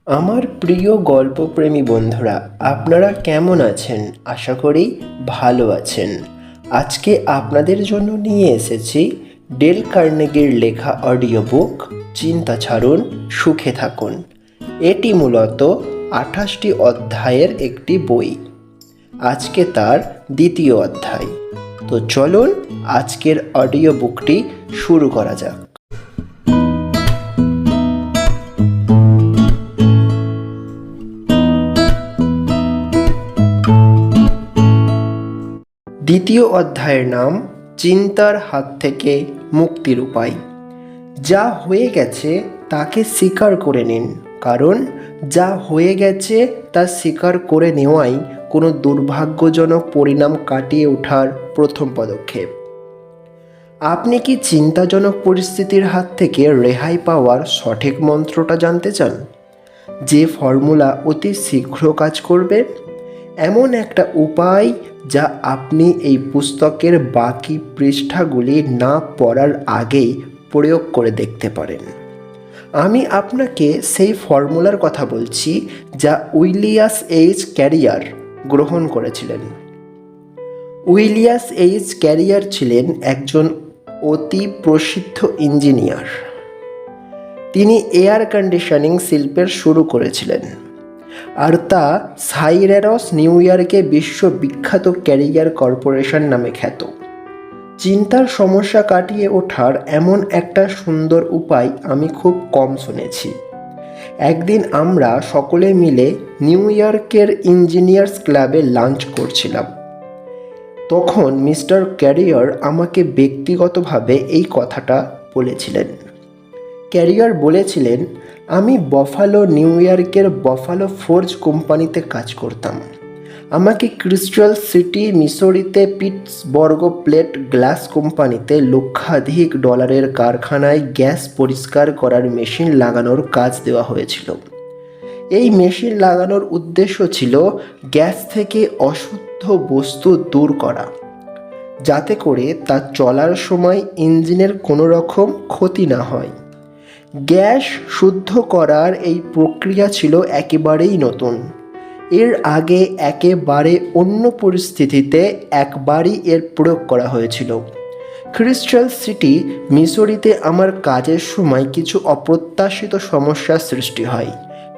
আমার প্রিয় গল্পপ্রেমী বন্ধুরা, আপনারা কেমন আছেন? আশা করি ভালো আছেন। আজকে আপনাদের জন্য নিয়ে এসেছি ডেল কার্নেগির লেখা অডিও বুক চিন্তা ছাড়ুন, সুখে থাকুন। এটি মূলত 28টি অধ্যায়ের একটি বই। আজকে তার দ্বিতীয় অধ্যায়। তো চলুন আজকের অডিও বুকটি শুরু করা যাক। দ্বিতীয় অধ্যায়ের নাম চিন্তার হাত থেকে মুক্তির উপায়। যা হয়ে গেছে তাকে স্বীকার করে নিন, কারণ যা হয়ে গেছে তা স্বীকার করে নেওয়াই কোনো দুর্ভাগ্যজনক পরিণাম কাটিয়ে ওঠার প্রথম পদক্ষেপ। আপনি কি চিন্তাজনক পরিস্থিতির হাত থেকে রেহাই পাওয়ার সঠিক মন্ত্রটা জানতে চান? যে ফর্মুলা অতি শীঘ্র কাজ করবে? এমন একটা উপায় যা আপনি এই পুস্তকের বাকি পৃষ্ঠাগুলি না পড়ার আগেই প্রয়োগ করে দেখতে পারেন। আমি আপনাকে সেই ফর্মুলার কথা বলছি যা উইলিয়াস এইচ ক্যারিয়ার গ্রহণ করেছিলেন। উইলিয়াস এইচ ক্যারিয়ার ছিলেন একজন অতি প্রসিদ্ধ ইঞ্জিনিয়ার। তিনি এয়ার কন্ডিশনিং শিল্পের শুরু করেছিলেন, আর তা সাইরেরস নিউ ইয়র্কে বিশ্ববিখ্যাত ক্যারিয়ার কর্পোরেশন নামে খ্যাত। চিন্তার সমস্যা কাটিয়ে ওঠার এমন একটা সুন্দর উপায় আমি খুব কম শুনেছি। একদিন আমরা সকলে মিলে নিউ ইয়র্কের ইঞ্জিনিয়ার্স ক্লাবে লাঞ্চ করছিলাম। তখন মিস্টার ক্যারিয়ার আমাকে ব্যক্তিগতভাবে এই কথাটা বলেছিলেন। ক্যারিয়ার বলেছিলেন, আমি বাফালো নিউ ইয়র্কের বাফালো ফোর্জ কোম্পানিতে কাজ করতাম। আমাকে ক্রিস্টাল সিটি মিসৌরিতে পিটসবার্গ প্লেট গ্লাস কোম্পানিতে লক্ষাধিক ডলারের কারখানায় গ্যাস পরিষ্কার করার মেশিন লাগানোর কাজ দেওয়া হয়েছিল। এই মেশিন লাগানোর উদ্দেশ্য ছিল গ্যাস থেকে অশুদ্ধ বস্তু দূর করা, যাতে করে তা চলার সময় ইঞ্জিনের কোনো রকম ক্ষতি না হয়। গ্যাস শুদ্ধ করার এই প্রক্রিয়া ছিল একেবারেই নতুন। এর আগে একেবারে অন্য পরিস্থিতিতে একবারই এর প্রয়োগ করা হয়েছিল। ক্রিস্টাল সিটি মিসৌরিতে আমার কাজের সময় কিছু অপ্রত্যাশিত সমস্যার সৃষ্টি হয়,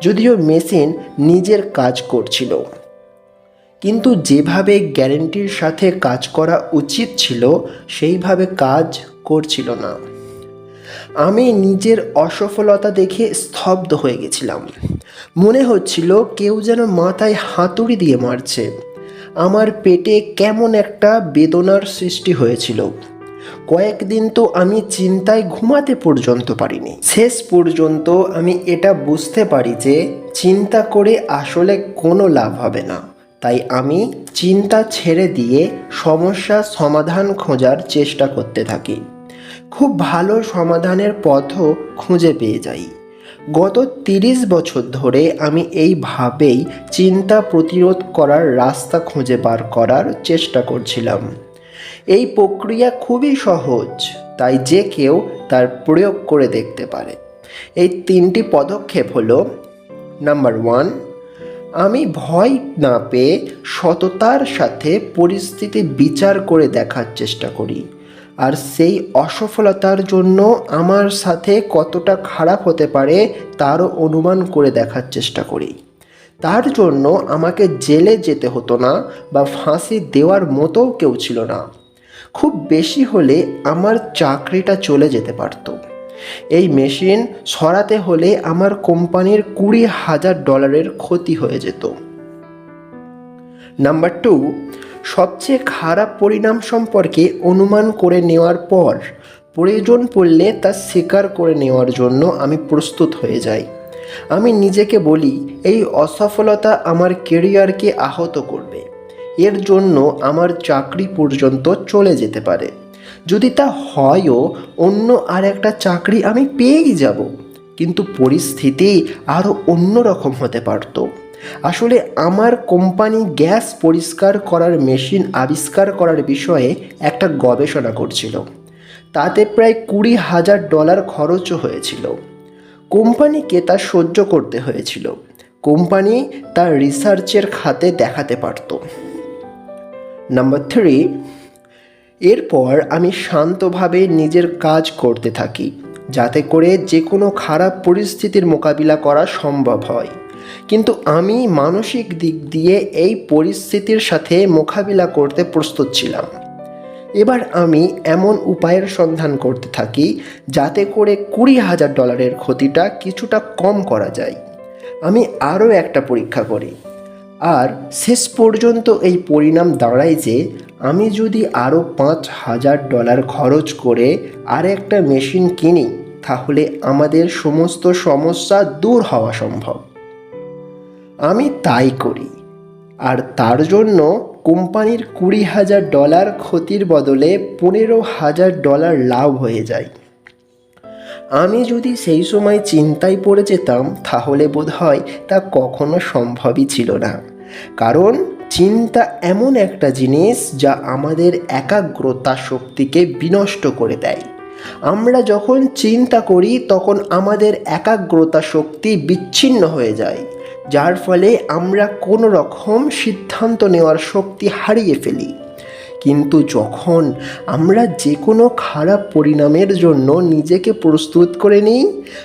যদিও মেশিন নিজের কাজ করছিল, কিন্তু যেভাবে গ্যারান্টির সাথে কাজ করা উচিত ছিল সেইভাবে কাজ করছিল না। আমি নিজের অসফলতা দেখে স্তব্ধ হয়ে গেছিলাম। মনে হচ্ছিল কেউ যেন মাথায় হাতুড়ি দিয়ে মারছে। আমার পেটে কেমন একটা বেদনার সৃষ্টি হয়েছিল। কয়েকদিন তো আমি চিন্তায় ঘুমাতে পর্যন্ত পারিনি। শেষ পর্যন্ত আমি এটা বুঝতে পারি যে চিন্তা করে আসলে কোনো লাভ হবে না। তাই আমি চিন্তা ছেড়ে দিয়ে সমস্যার সমাধান খোঁজার চেষ্টা করতে থাকি। খুব ভালো সমাধানের পথও খুঁজে পেয়ে যাই। গত 30 বছর ধরে আমি এইভাবেই চিন্তা প্রতিরোধ করার রাস্তা খুঁজে বার করার চেষ্টা করছিলাম। এই প্রক্রিয়া খুবই সহজ, তাই যে কেউ তার প্রয়োগ করে দেখতে পারে। এই 3টি পদক্ষেপ হলো: নাম্বার 1, আমি ভয় না পেয়ে সততার সাথে পরিস্থিতি বিচার করে দেখার চেষ্টা করি, আর সেই অসফলতার জন্য আমার সাথে কতটা খারাপ হতে পারে তারও অনুমান করে দেখার চেষ্টা করি। তার জন্য আমাকে জেলে যেতে হতো না বা ফাঁসি দেওয়ার মতোও কেউ ছিল না। খুব বেশি হলে আমার চাকরিটা চলে যেতে পারত। এই মেশিন সরাতে হলে আমার কোম্পানির $20,000 ক্ষতি হয়ে যেত। নাম্বার 2, সবচেয়ে খারাপ পরিণাম সম্পর্কে অনুমান করে নেওয়ার পর প্রয়োজন পড়লে তা স্বীকার করে নেওয়ার জন্য আমি প্রস্তুত হয়ে যাই। আমি নিজেকে বলি, এই অসফলতা আমার ক্যারিয়ারকে আহত করবে। এর জন্য আমার চাকরি পর্যন্ত চলে যেতে পারে। যদি তা হয়ও, অন্য আর একটা চাকরি আমি পেয়েই যাব, কিন্তু পরিস্থিতি আরও অন্যরকম হতে পারত। আসলে আমার কোম্পানি গ্যাস পরিষ্কার করার মেশিন আবিষ্কার করার বিষয়ে একটা গবেষণা করছিল। তাতে প্রায় $20,000 খরচও হয়েছিল। কোম্পানিকে তা সহ্য করতে হয়েছিল। কোম্পানি তার রিসার্চের খাতে দেখাতে পারত। নাম্বার 3, এরপর আমি শান্তভাবে নিজের কাজ করতে থাকি, যাতে করে যে কোনো খারাপ পরিস্থিতির মোকাবিলা করা সম্ভব হয়। কিন্তু আমি মানসিক দিক দিয়ে এই পরিস্থিতির সাথে মোকাবিলা করতে প্রস্তুত ছিলাম। এবার আমি এমন উপায়ের সন্ধান করতে থাকি যাতে করে $20,000 ক্ষতিটা কিছুটা কম করা যায়। আমি আরও একটা পরীক্ষা করি, আর শেষ পর্যন্ত এই পরিণাম দাঁড়ায় যে আমি যদি আরও $5,000 খরচ করে আর একটা মেশিন কিনি, তাহলে আমাদের সমস্ত সমস্যা দূর হওয়া সম্ভব। আমি তাই করি, আর তার জন্য কোম্পানির $20,000 ক্ষতির বদলে $15,000 লাভ হয়ে যায়। আমি যদি সেই সময় চিন্তায় পড়ে যেতাম, তাহলে বোধহয় তা কখনো সম্ভবই ছিল না। কারণ চিন্তা এমন একটা জিনিস যা আমাদের একাগ্রতা শক্তিকে বিনষ্ট করে দেয়। আমরা যখন চিন্তা করি তখন আমাদের একাগ্রতা শক্তি বিচ্ছিন্ন হয়ে যায়, যার ফলে আমরা কোনো রকম সিদ্ধান্ত নেওয়ার শক্তি হারিয়ে ফেলি। কিন্তু যখন আমরা যে কোনো খারাপ পরিণামের জন্য নিজেকে প্রস্তুত করে নিই,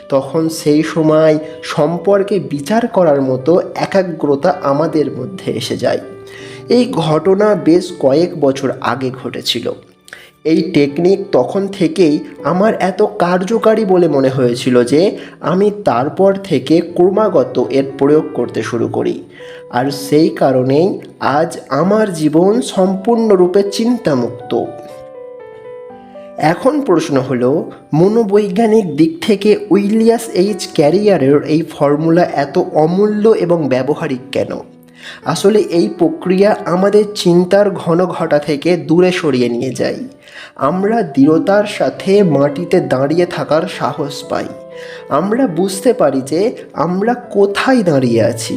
তখন সেই সময় সম্পর্কে বিচার করার মতো একাগ্রতা আমাদের মধ্যে এসে যায়। এই ঘটনা বেশ কয়েক বছর আগে ঘটেছিল। এই টেকনিক তখন থেকেই আমার এত কার্যকারী বলে মনে হয়েছিল যে আমি তারপর থেকে ক্রমাগত এর প্রয়োগ করতে শুরু করি। আর সেই কারণেই আজ আমার জীবন সম্পূর্ণরূপে চিন্তামুক্ত। এখন প্রশ্ন হলো, মনোবৈজ্ঞানিক দিক থেকে উইলিয়াম এইচ ক্যারিয়ারের এই ফর্মুলা এত অমূল্য এবং ব্যবহারিক কেন? আসলে এই প্রক্রিয়া আমাদের চিন্তার ঘনঘটা থেকে দূরে সরিয়ে নিয়ে যায়। আমরা দৃঢ়তার সাথে মাটিতে দাঁড়িয়ে থাকার সাহস পাই। আমরা বুঝতে পারি যে আমরা কোথায় দাঁড়িয়ে আছি।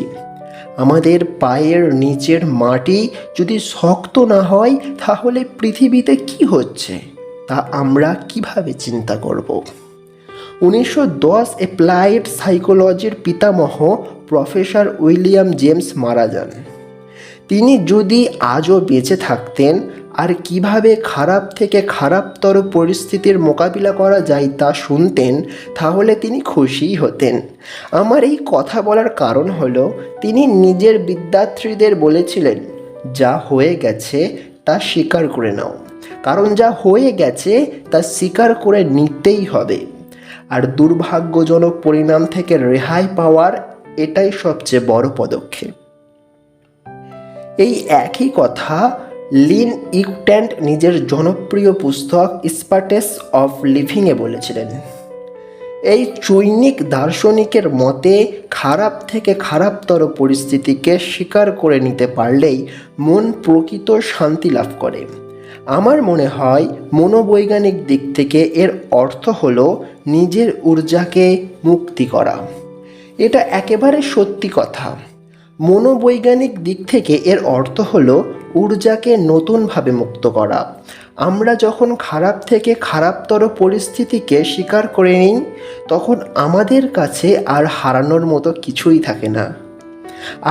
আমাদের পায়ের নিচের মাটি যদি শক্ত না হয়, তাহলে পৃথিবীতে কি হচ্ছে তা আমরা কিভাবে চিন্তা করব? 1910 অ্যাপ্লাইড সাইকোলজির পিতামহ প্রফেসর উইলিয়াম জেমস মারা যান। তিনি যদি আজও বেঁচে থাকতেন আর কিভাবে খারাপ থেকে খারাপতর পরিস্থিতির মোকাবিলা করা যায় তা শুনতেন, তাহলে তিনি খুশিই হতেন। আমার এই কথা বলার কারণ হলো, তিনি নিজের বিদ্যার্থীদের বলেছিলেন, যা হয়ে গেছে তা স্বীকার করে নাও, কারণ যা হয়ে গেছে তা স্বীকার করে নিতেই হবে। আর দুর্ভাগ্যজনক পরিণাম থেকে রেহাই পাওয়ার এটাই সবচেয়ে বড় পদক্ষেপ। এই একই কথা লিন ইউট্যান্ট নিজের জনপ্রিয় পুস্তক স্পার্টেস অফ লিভিংয়ে বলেছিলেন। এই চৈনিক দার্শনিকের মতে খারাপ থেকে খারাপতর পরিস্থিতিকে স্বীকার করে নিতে পারলেই মন প্রকৃত শান্তি লাভ করে। আমার মনে হয় মনোবৈজ্ঞানিক দিক থেকে এর অর্থ হলো নিজের ঊর্জাকে মুক্তি করা। এটা একেবারে সত্যি কথা। মনোবৈজ্ঞানিক দিক থেকে এর অর্থ হলো ঊর্জাকে নতুনভাবে মুক্ত করা। আমরা যখন খারাপ থেকে খারাপতর পরিস্থিতিকে স্বীকার করে নিই, তখন আমাদের কাছে আর হারানোর মতো কিছুই থাকে না।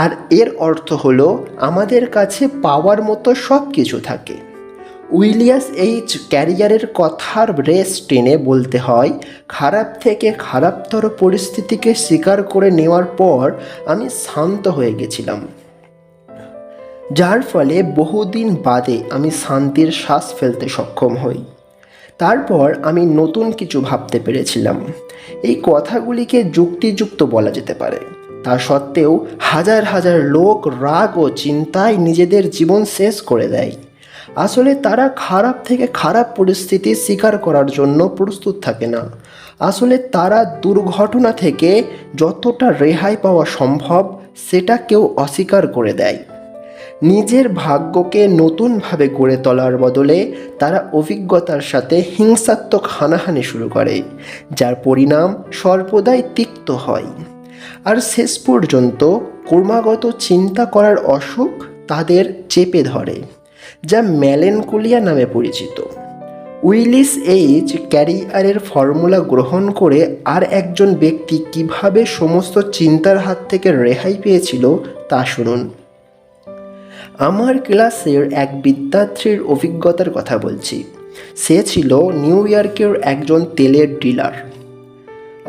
আর এর অর্থ হলো আমাদের কাছে পাওয়ার মতো সব কিছু থাকে। উইলিয়াম এইচ ক্যারিয়ারের কথার রেস টেনে বলতে হয়, খারাপ থেকে খারাপতর পরিস্থিতিকে স্বীকার করে নেওয়ার পর আমি শান্ত হয়ে গেছিলাম, যার ফলে বহুদিন বাদে আমি শান্তির শ্বাস ফেলতে সক্ষম হই। তারপর আমি নতুন কিছু ভাবতে পেরেছিলাম। এই কথাগুলিকে যুক্তিযুক্ত বলা যেতে পারে। তা সত্ত্বেও হাজার হাজার লোক রাগ ও চিন্তায় নিজেদের জীবন শেষ করে দেয়। আসলে তারা খারাপ থেকে খারাপ পরিস্থিতি স্বীকার করার জন্য প্রস্তুত থাকে না। আসলে তারা দুর্ঘটনা থেকে যতটা রেহাই পাওয়া সম্ভব সেটা কেউ অস্বীকার করে দেয়। নিজের ভাগ্যকে নতুনভাবে গড়ে তোলার বদলে তারা অভিজ্ঞতার সাথে হিংসাত্মক হানাহানি শুরু করে, যার পরিণাম সর্বদাই তিক্ত হয়। আর শেষ পর্যন্ত ক্রমাগত চিন্তা করার অসুখ তাদের চেপে ধরে, যা মেলেনকোলিয়া নামে পরিচিত। উইলিস এইচ ক্যারিয়ারের ফর্মুলা গ্রহণ করে আর একজন ব্যক্তি কিভাবে সমস্ত চিন্তার হাত থেকে রেহাই পেয়েছিল তা শুনুন। আমার ক্লাসের এক বিদ্যার্থীর অভিজ্ঞতার কথা বলছি। সে ছিল নিউ ইয়র্কের একজন তেলের ডিলার।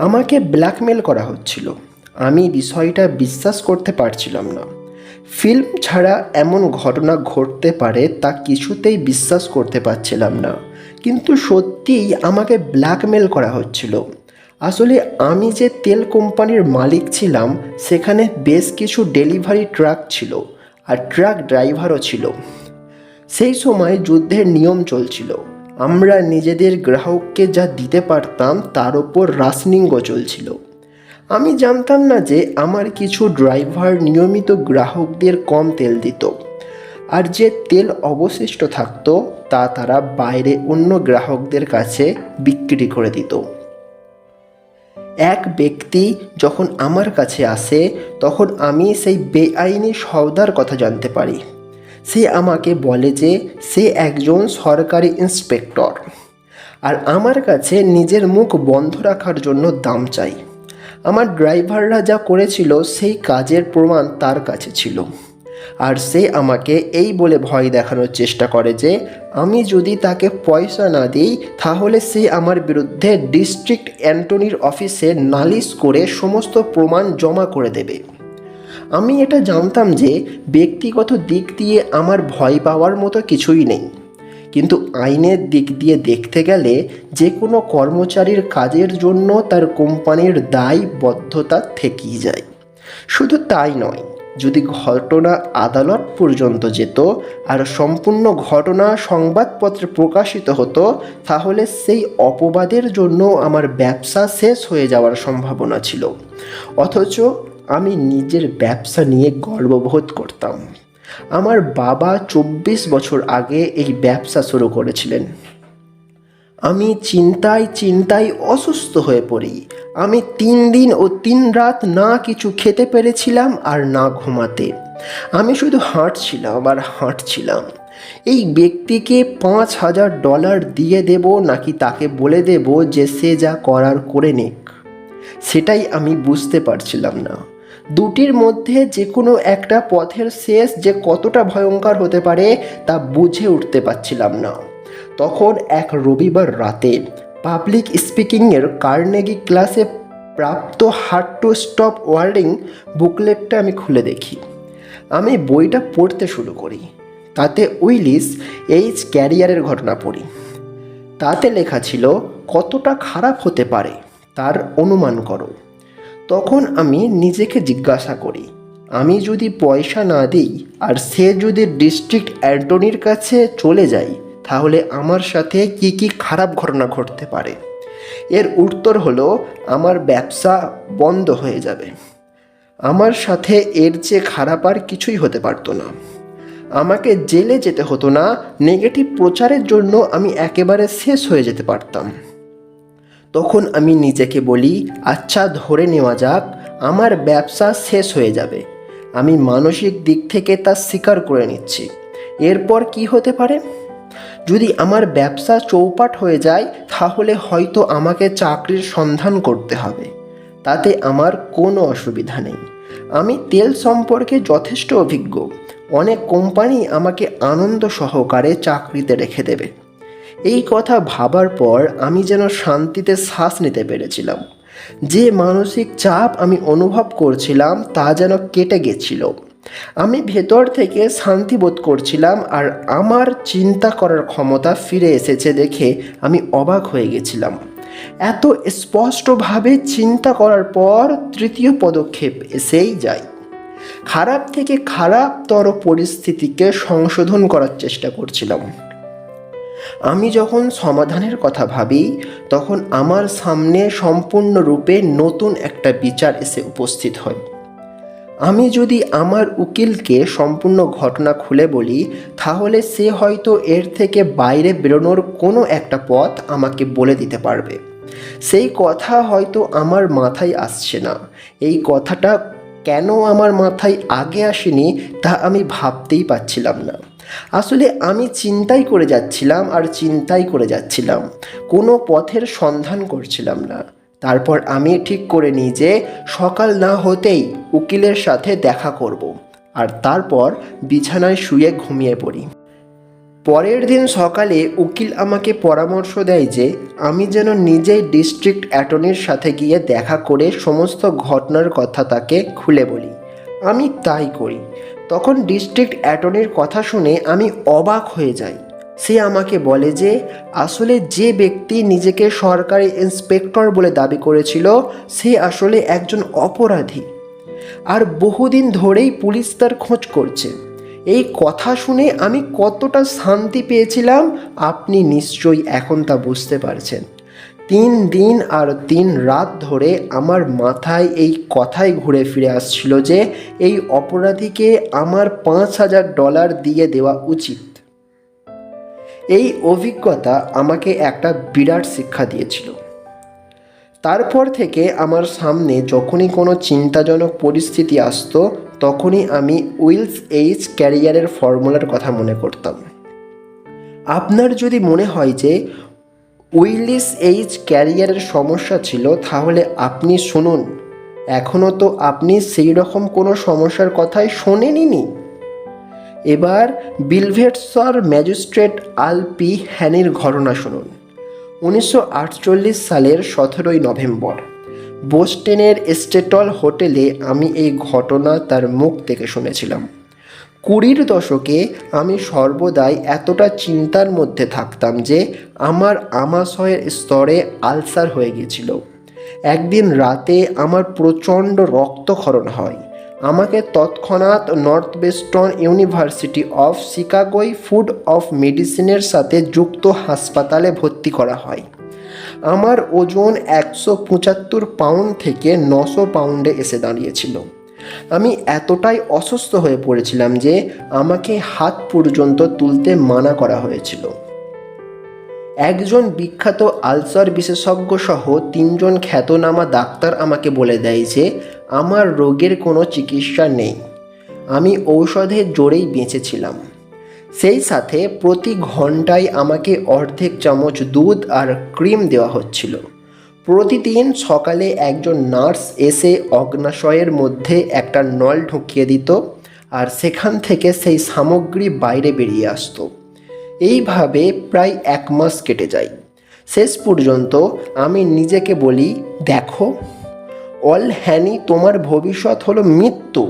আমাকে ব্ল্যাকমেল করা হচ্ছিল। আমি বিষয়টা বিশ্বাস করতে পারছিলাম না। ফিল্ম ছাড়া এমন ঘটনা ঘটতে পারে তা কিছুতেই বিশ্বাস করতে পারছিলাম না, কিন্তু সত্যিই আমাকে ব্ল্যাকমেল করা হচ্ছিল। আসলে আমি যে তেল কোম্পানির মালিক ছিলাম সেখানে বেশ কিছু ডেলিভারি ট্রাক ছিল আর ট্রাক ড্রাইভারও ছিল। সেই সময় যুদ্ধের নিয়ম চলছিল। আমরা নিজেদের গ্রাহককে যা দিতে পারতাম তার ওপর রাশনিংও চলছিল। আমি জানতাম না যে আমার কিছু ড্রাইভার নিয়মিত গ্রাহকদের কম তেল দিত, আর যে তেল অবশিষ্ট থাকতো তা তারা বাইরে অন্য গ্রাহকদের কাছে বিক্রি করে দিত। এক ব্যক্তি যখন আমার কাছে আসে তখন আমি সেই বেআইনি সওদার কথা জানতে পারি। সে আমাকে বলে যে সে একজন সরকারি ইন্সপেক্টর আর আমার কাছে নিজের মুখ বন্ধ রাখার জন্য দাম চাই। আমার ড্রাইভাররা যা করেছিল সেই কাজের প্রমাণ তার কাছে ছিল, আর সে আমাকে এই বলে ভয় দেখানোর চেষ্টা করে যে আমি যদি তাকে পয়সা না দিই তাহলে সে আমার বিরুদ্ধে ডিস্ট্রিক্ট অ্যাটর্নির অফিসে নালিশ করে সমস্ত প্রমাণ জমা করে দেবে। আমি এটা জানতাম যে ব্যক্তিগত দিক দিয়ে আমার ভয় পাওয়ার মতো কিছুই নেই, কিন্তু আইনের দিক দিয়ে দেখতে গেলে যে কোনো কর্মচারীর কাজের জন্য তার কোম্পানির দায়বদ্ধতা থেকেই যায়। শুধু তাই নয়, যদি ঘটনা আদালত পর্যন্ত যেত আর সম্পূর্ণ ঘটনা সংবাদপত্রে প্রকাশিত হতো তাহলে সেই অপবাদের জন্য আমার ব্যবসা শেষ হয়ে যাওয়ার সম্ভাবনা ছিল। অথচ আমি নিজের ব্যবসা নিয়ে গর্ববোধ করতাম। আমার বাবা 24 বছর আগে এই ব্যবসা শুরু করেছিলেন। আমি চিন্তায় অসুস্থ হয়ে পড়ি। আমি 3 দিন ও 3 রাত না কিছু খেতে পেরেছিলাম আর না ঘুমাতে। আমি শুধু হাঁটছিলাম। এই ব্যক্তিকে $5,000 দিয়ে দেব নাকি তাকে বলে দেব যে সে যা করার করে নিক, সেটাই আমি বুঝতে পারছিলাম না। দুটির মধ্যে যে কোনো একটা পথের শেষ যে কতটা ভয়ঙ্কর হতে পারে তা বুঝে উঠতে পারছিলাম না। তখন এক রবিবার রাতে পাবলিক স্পিকিংয়ের কার্নেগি ক্লাসে প্রাপ্ত হার্ড টু স্টপ ওয়ার্ডিং বুকলেটটা আমি খুলে দেখি। আমি বইটা পড়তে শুরু করি। তাতে উইলিস এইচ ক্যারিয়ারের ঘটনা পড়ি। তাতে লেখা ছিল কতটা খারাপ হতে পারে তার অনুমান করো। তখন আমি নিজেকে জিজ্ঞাসা করি, আমি যদি পয়সা না দিই আর সে যদি ডিস্ট্রিক্ট অ্যাটর্নির কাছে চলে যায় তাহলে আমার সাথে কি কি খারাপ ঘটনা ঘটতে পারে। এর উত্তর হলো আমার ব্যবসা বন্ধ হয়ে যাবে। আমার সাথে এর চেয়ে খারাপ আর কিছুই হতে পারতো না। আমাকে জেলে যেতে হতো না, নেগেটিভ প্রচারের জন্য আমি একেবারে শেষ হয়ে যেতে পারতাম। তখন আমি নিজেকে বলি, আচ্ছা ধরে নেওয়া যাক আমার ব্যবসা শেষ হয়ে যাবে। আমি মানসিক দিক থেকে তা স্বীকার করে নিচ্ছি। এরপর কি হতে পারে? যদি আমার ব্যবসা চৌপাট হয়ে যায় তাহলে হয়তো আমাকে চাকরির সন্ধান করতে হবে। তাতে আমার কোনো অসুবিধা নেই। আমি তেল সম্পর্কে যথেষ্ট অভিজ্ঞ। অনেক কোম্পানি আমাকে আনন্দ সহকারে চাকরিতে রেখে দেবে। এই কথা ভাবার পর আমি যেন শান্তিতে শ্বাস নিতে পেরেছিলাম। যে মানসিক চাপ আমি অনুভব করছিলাম তা যেন কেটে গেছিল। আমি ভেতর থেকে শান্তি বোধ করছিলাম আর আমার চিন্তা করার ক্ষমতা ফিরে এসেছে দেখে আমি অবাক হয়ে গেছিলাম। এত স্পষ্টভাবে চিন্তা করার পর তৃতীয় পদক্ষেপ এসেই যায়। খারাপ থেকে খারাপতর পরিস্থিতিকে সংশোধন করার চেষ্টা করছিলাম। আমি যখন সমাধানের কথা ভাবি তখন আমার সামনে সম্পূর্ণরূপে নতুন একটা বিচার এসে উপস্থিত হয়। আমি যদি আমার উকিলকে সম্পূর্ণ ঘটনা খুলে বলি তাহলে সে হয়তো এর থেকে বাইরে বেরোনোর কোনো একটা পথ আমাকে বলে দিতে পারবে। সেই কথা হয়তো আমার মাথায় আসছে না। এই কথাটা কেন আমার মাথায় আগে আসেনি তা আমি ভাবতেই পারছিলাম না। আসলে আমি চিন্তাই করে যাচ্ছিলাম আর চিন্তাই করে যাচ্ছিলাম, কোনো পথের সন্ধান করছিলাম না। তারপর আমি ঠিক করে নিই যে সকাল না হতেই উকিলের সাথে দেখা করব, আর তারপর বিছানায় শুয়ে ঘুমিয়ে পড়ি। পরের দিন সকালে উকিল আমাকে পরামর্শ দেয় যে আমি যেন নিজেই ডিস্ট্রিক্ট অ্যাটর্নির সাথে গিয়ে দেখা করে সমস্ত ঘটনার কথা তাকে খুলে বলি। আমি তাই করি। তখন ডিস্ট্রিক্ট অ্যাটর্নির কথা শুনে আমি অবাক হয়ে যাই। সে আমাকে বলে যে আসলে যে ব্যক্তি নিজেকে সরকারি ইন্সপেক্টর বলে দাবি করেছিল সে আসলে একজন অপরাধী, আর বহুদিন ধরেই পুলিশ তার খোঁজ করছে। এই কথা শুনে আমি কতটা শান্তি পেয়েছিলাম আপনি নিশ্চয়ই এখন তা বুঝতে পারছেন। 3 দিন আর 3 রাত ধরে আমার মাথায় এই কথাই ঘুরে ফিরে আসছিল যে এই অপরাধীকে আমার $5,000 দিয়ে দেওয়া উচিত। এই অভিজ্ঞতা আমাকে একটা বিরাট শিক্ষা দিয়েছিল। তারপর থেকে আমার সামনে যখনই কোনো চিন্তাজনক পরিস্থিতি আসতো তখনই আমি উইলস এইচ ক্যারিয়ারের ফর্মুলার কথা মনে করতাম। আপনার যদি মনে হয় যে উইলিস এইচ ক্যারিয়ারের সমস্যা ছিল তাহলে আপনি শুনুন, এখনও তো আপনি সেই রকম কোনো সমস্যার কথাই শোনেননি। এবার বিলভেটসর ম্যাজিস্ট্রেট আল পি হ্যানির ঘটনা শুনুন। 1948 সালের 17 নভেম্বর বোস্টনের স্টেটল হোটেলে আমি এই ঘটনা তার মুখ থেকে শুনেছিলাম। 20 দশকে আমি সর্বদাই এতটা চিন্তার মধ্যে থাকতাম যে আমার আমাশয়ের স্তরে আলসার হয়ে গিয়েছিল। একদিন রাতে আমার প্রচণ্ড রক্তক্ষরণ হয়। আমাকে তৎক্ষণাৎ নর্থওয়েস্টার্ন ইউনিভার্সিটি অফ শিকাগোয় ফুড অফ মেডিসিনের সাথে যুক্ত হাসপাতালে ভর্তি করা হয়। আমার ওজন 175 পাউন্ড থেকে 900 পাউন্ডে এসে দাঁড়িয়েছিল। আমি এতটাই অসুস্থ হয়ে পড়েছিলাম যে আমাকে হাত পর্যন্ত তুলতে মানা করা হয়েছিল। একজন বিখ্যাত আলসার বিশেষজ্ঞ সহ 3 জন খ্যাতনামা ডাক্তার আমাকে বলে দেয় যে আমার রোগের কোনো চিকিৎসা নেই। আমি ঔষধের জোরেই বেঁচেছিলাম। সেই সাথে প্রতি ঘন্টায় আমাকে অর্ধেক চামচ দুধ আর ক্রিম দেওয়া হচ্ছিল। প্রতিদিন সকালে একজন নার্স এসে অগ্নাশয়ের মধ্যে একটা নল ঢুকিয়ে দিত, আর সেখান থেকে সেই সামগ্রী বাইরে বেরিয়ে আসতো। এইভাবে প্রায় 1 মাস কেটে যায়। শেষ পর্যন্ত আমি নিজেকে বলি, দেখো অল হ্যানি, তোমার ভবিষ্যৎ হলো মৃত্যু।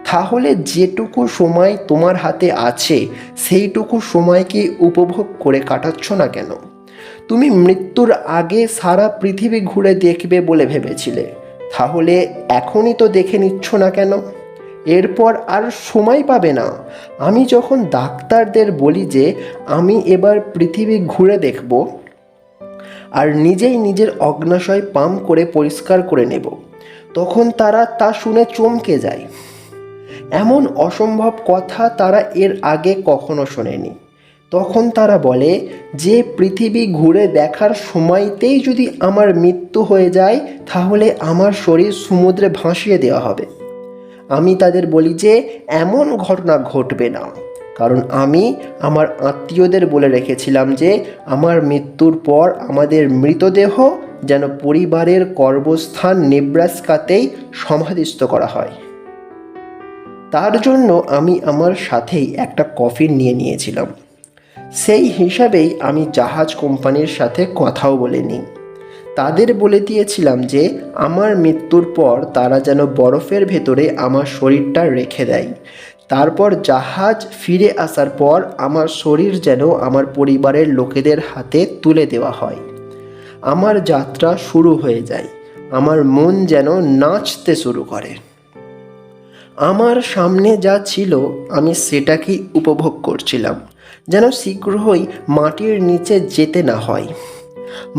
তাহলে যেটুকু সময় তোমার হাতে আছে সেইটুকু সময়কে উপভোগ করে কাটাচ্ছ না কেন? তুমি মৃত্যুর আগে সারা পৃথিবী ঘুরে দেখবে বলে ভেবেছিলে, তাহলে এখনই তো দেখে নিচ্ছ না কেন? এরপর আর সময় পাবে না। আমি যখন ডাক্তারদের বলি যে আমি এবার পৃথিবী ঘুরে দেখব আর নিজেই নিজের অগ্নাশয় পাম্প করে পরিষ্কার করে নেব, তখন তারা তা শুনে চমকে যায়। এমন অসম্ভব কথা তারা এর আগে কখনো শোনেনি। তখন তারা বলে যে পৃথিবী ঘুরে দেখার সময়তেই যদি আমার মৃত্যু হয়ে যায় তাহলে আমার শরীর সমুদ্রে ভাসিয়ে দেওয়া হবে। আমি তাদের বলি যে এমন ঘটনা ঘটবে না, কারণ আমি আমার আত্মীয়দের বলে রেখেছিলাম যে আমার মৃত্যুর পর আমাদের মৃতদেহ যেন পরিবারের কর্মস্থান নেব্রাস্কাতেই সমাধিস্থ করা হয়। তার জন্য আমি আমার সাথেই একটা কফিন নিয়ে নিয়েছিলাম। সেই হিসাবেই আমি জাহাজ কোম্পানির সাথে কথাও বলে নিই। তাদের বলে দিয়েছিলাম যে আমার মৃত্যুর পর তারা যেন বরফের ভেতরে আমার শরীরটা রেখে দেয়। তারপর জাহাজ ফিরে আসার পর আমার শরীর যেন আমার পরিবারের লোকেদের হাতে তুলে দেওয়া হয়। আমার যাত্রা শুরু হয়ে যায়। আমার মন যেন নাচতে শুরু করে। আমার সামনে যা ছিল আমি সেটাকেই উপভোগ করছিলাম, যেন শীঘ্রই মাটির নিচে যেতে না হয়।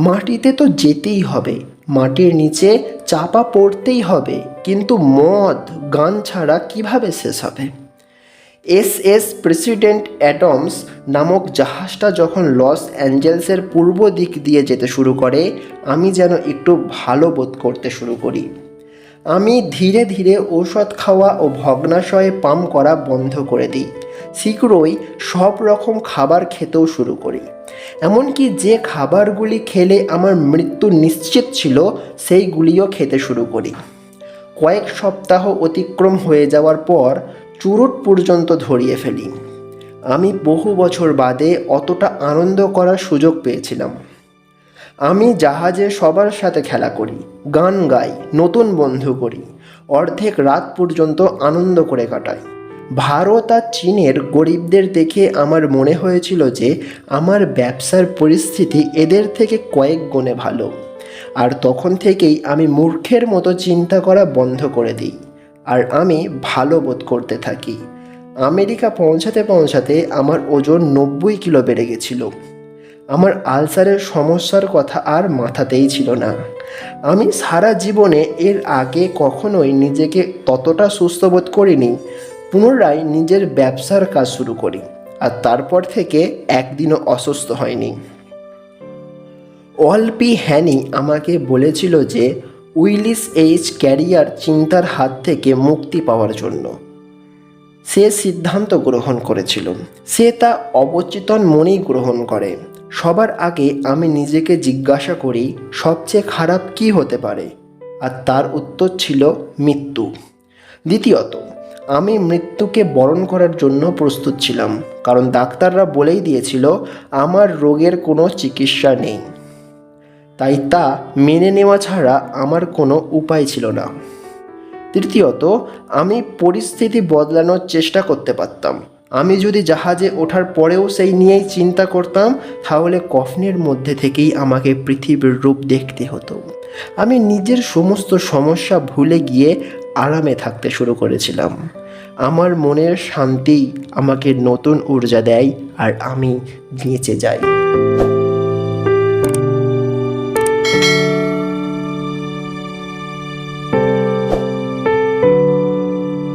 মাটিতে তো যেতেই হবে, মাটির নিচে চাপা পড়তেই হবে, কিন্তু মদ গান ছাড়া কিভাবে শেষ হবে? এস প্রেসিডেন্ট অ্যাডামস নামক জাহাজটা যখন লস অ্যাঞ্জেলসের পূর্ব দিক দিয়ে যেতে শুরু করে আমি যেন একটু ভালো বোধ করতে শুরু করি। আমি ধীরে ধীরে ঔষধ খাওয়া ও ভগ্নাশয়ে পাম্প করা বন্ধ করে দিই, শীঘ্রই সব রকম খাবার খেতেও শুরু করি। এমনকি যে খাবারগুলি খেলে আমার মৃত্যু নিশ্চিত ছিল সেইগুলিও খেতে শুরু করি। কয়েক সপ্তাহ অতিক্রম হয়ে যাওয়ার পর চুরুট পর্যন্ত ধরিয়ে ফেলি। আমি বহু বছর বাদে অতটা আনন্দ করার সুযোগ পেয়েছিলাম। আমি জাহাজে সবার সাথে খেলা করি, গান গাই, নতুন বন্ধু করি, অর্ধেক রাত পর্যন্ত আনন্দ করে কাটাই। ভারত আর চীনের গরিবদের দেখে আমার মনে হয়েছিল যে আমার ব্যবসার পরিস্থিতি এদের থেকে কয়েক গুণে ভালো। আর তখন থেকেই আমি মূর্খের মতো চিন্তা করা বন্ধ করে দিই, আর আমি ভালো বোধ করতে থাকি। আমেরিকা পৌঁছাতে পৌঁছাতে আমার ওজন 90 কিলো বেড়ে গেছিল। আমার আলসারের সমস্যার কথা আর মাথাতেই ছিল না। আমি সারা জীবনে এর আগে কখনোই নিজেকে ততটা সুস্থ বোধ করিনি। পুনরায় নিজের ব্যবসার কাজ শুরু করি, আর তারপর থেকে একদিনও অসুস্থ হয়নি। অলপি হ্যানি আমাকে বলেছিল যে উইলিস এইচ ক্যারিয়ার চিন্তার হাত থেকে মুক্তি পাওয়ার জন্য সে সিদ্ধান্ত গ্রহণ করেছিল। সে তা অবচেতন মনেই গ্রহণ করে। সবার আগে আমি নিজেকে জিজ্ঞাসা করি সবচেয়ে খারাপ কি হতে পারে, আর তার উত্তর ছিল মৃত্যু। দ্বিতীয়ত, আমি মৃত্যুকে বরণ করার জন্য প্রস্তুত ছিলাম, কারণ ডাক্তাররা বলেই দিয়েছিল আমার রোগের কোনো চিকিৎসা নেই। তাই তা মেনে নেওয়া ছাড়া আমার কোনো উপায় ছিল না। তৃতীয়ত, আমি পরিস্থিতি বদলানোর চেষ্টা করতে পারতাম। আমি যদি জাহাজে ওঠার পরেও সেই নিয়েই চিন্তা করতাম, তাহলে কফনের মধ্যে থেকেই আমাকে পৃথিবীর রূপ দেখতে হতো। আমি নিজের সমস্ত সমস্যা ভুলে গিয়ে আরামে থাকতে শুরু করেছিলাম। আমার মনের শান্তি আমাকে নতুন ঊর্জা দেয়, আর আমি বেঁচে যাই।